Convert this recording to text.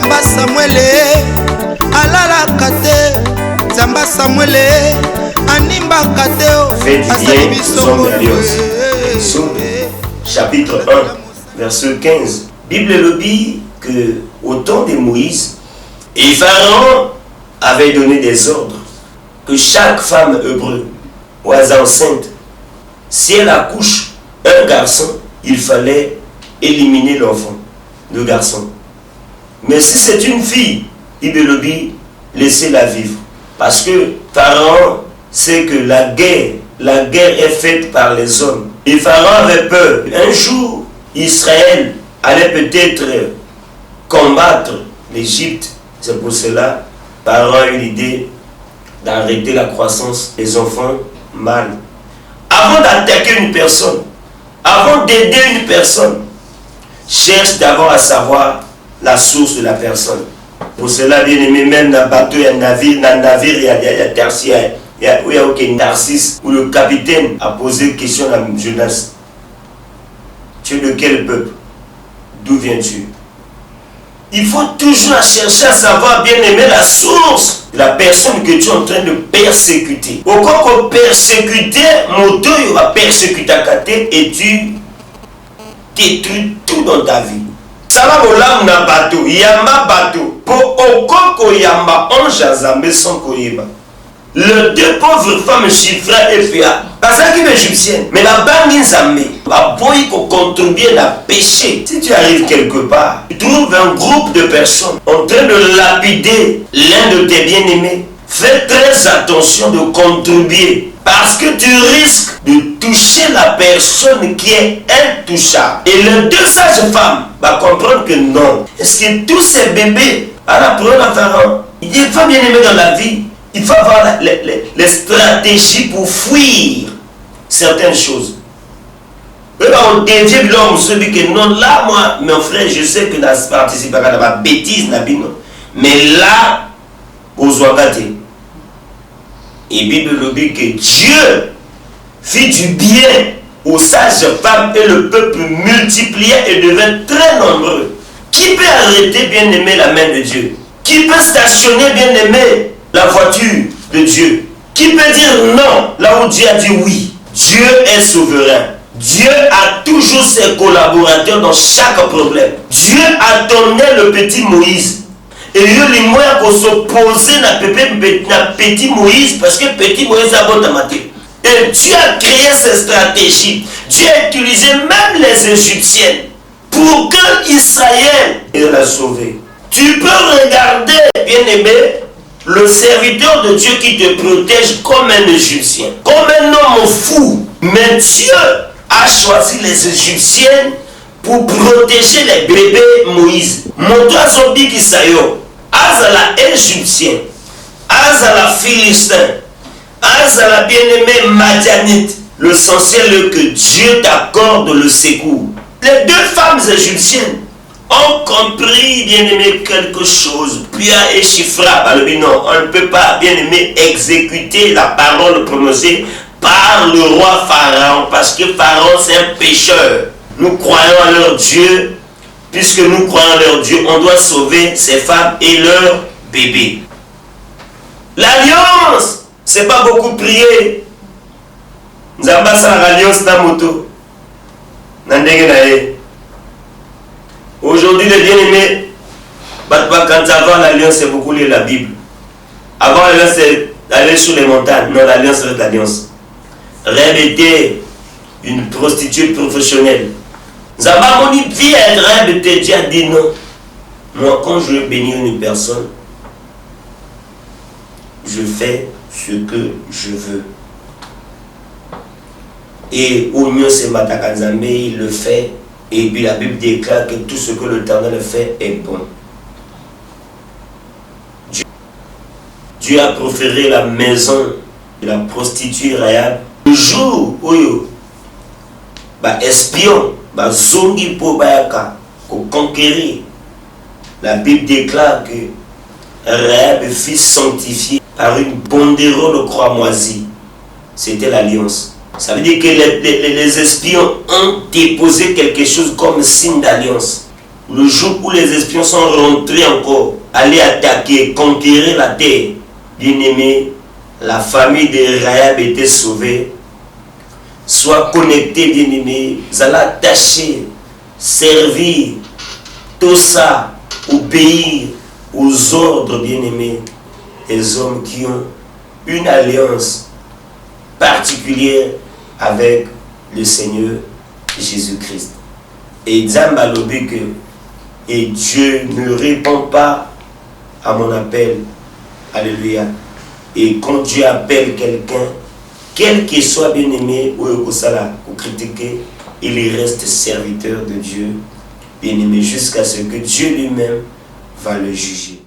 Zamba Samuele alalaka te, Zamba Samuele animbaka te, asali biso chapitre 1 verset 15. Bible le dit que au temps de Moïse, et Pharaon avait donné des ordres que chaque femme hébreu ou enceinte, si elle accouche un garçon, il fallait éliminer l'enfant, le garçon. Mais si c'est une fille, Bible le dit, laissez-la vivre. Parce que Pharaon sait que la guerre est faite par les hommes. Et Pharaon avait peur. Un jour, Israël allait peut-être combattre l'Égypte. C'est pour cela que Pharaon a eu l'idée d'arrêter la croissance des enfants mâles. Avant d'attaquer une personne, avant d'aider une personne, cherche d'abord à savoir la source de la personne. Pour cela, bien aimé, même dans le bateau, il y a un navire, il y a tertiaire, il y a aucun Narcisse, où le capitaine a posé une question à Jonas. Tu es de quel peuple? D'où viens-tu? Il faut toujours chercher à savoir, bien aimé, la source de la personne que tu es en train de persécuter. Au cas où persécuter, mon Dieu, il va persécuter à côté et tu détruis tout dans ta vie. Sala bolam na bateau, yamba bateau. Pour okoko yamba onja zambe sans koyeba. Les deux pauvres femmes chiffrées et féa. Parce qu'elle est égyptienne. Mais la banque zambe. La boy qu'on contribue à péché. Si tu arrives quelque part, tu trouves un groupe de personnes en train de lapider l'un de tes bien-aimés. Fais très attention de contribuer. Parce que tu risques de toucher la personne qui est intouchable. Et les deux sages femmes vont comprendre que non. Est-ce que tous ces bébés, à la première Pharaon, il dit, faut bien aimer dans la vie, il faut avoir les stratégies pour fuir certaines choses. Et là, on dévie l'homme, celui que non, là, moi, mon frère, je sais que dans ce participe à la bêtise, mais là, aux ouagatés. Et Bible nous dit que Dieu fit du bien aux sages femmes et le peuple multipliait et devint très nombreux. Qui peut arrêter, bien aimé, la main de Dieu? Qui peut stationner, bien aimé, la voiture de Dieu? Qui peut dire non là où Dieu a dit oui? Dieu est souverain. Dieu a toujours ses collaborateurs dans chaque problème. Dieu a donné le petit Moïse. Et les moyens pour s'opposer à petit Moïse, parce que petit Moïse a bon maté. Et Dieu a créé ces stratégies. Dieu a utilisé même les Égyptiennes pour que Israël l'a sauvé. Tu peux regarder, bien aimé, le serviteur de Dieu qui te protège comme un Égyptien, comme un homme fou. Mais Dieu a choisi les Égyptiennes pour protéger les bébés Moïse. Montre son big Isaïo. Azala Égyptien, Azala Philistin, Azala bien-aimé Madianite. L'essentiel est que Dieu t'accorde le secours. Les deux femmes égyptiennes ont compris, bien-aimé, quelque chose. Pia et Chifra, non, on ne peut pas, bien-aimé, exécuter la parole prononcée par le roi Pharaon, parce que Pharaon c'est un pécheur. Nous croyons à leur Dieu. Puisque nous croyons en leur Dieu, on doit sauver ces femmes et leurs bébés. L'alliance, c'est pas beaucoup prier. Nous avons l'alliance dans moto. Aujourd'hui, les bien-aimés, quand avant l'alliance, c'est beaucoup lire la Bible. Avant l'alliance, c'est aller sur les montagnes. Non, l'alliance, c'est l'alliance. Rêve était une prostituée professionnelle. Zabamoni vie un rêve de Dieu a dit non. Moi, quand je veux bénir une personne, je fais ce que je veux. Et au mieux, c'est Matakanzambe, il le fait. Et puis la Bible déclare que tout ce que l'Éternel fait est bon. Dieu a proféré la maison de la prostituée Rahab. Le jour où espion, zongi po bayaka, pour conquérir. La Bible déclare que Rahab fut sanctifié par une banderole cramoisie. C'était l'alliance. Ça veut dire que les espions ont déposé quelque chose comme signe d'alliance. le jour où les espions sont rentrés encore, aller attaquer, conquérir la terre, bien-aimé, la famille de Rahab était sauvée. Sois connecté, bien-aimé, vous allez attacher, servir, tout ça, obéir aux ordres, bien-aimés, des hommes qui ont une alliance particulière avec le Seigneur Jésus-Christ. Et et Dieu ne répond pas à mon appel. Alléluia. Et quand Dieu appelle quelqu'un, quel qu'il soit bien-aimé ou critiqué, il reste serviteur de Dieu, bien-aimé, jusqu'à ce que Dieu lui-même va le juger.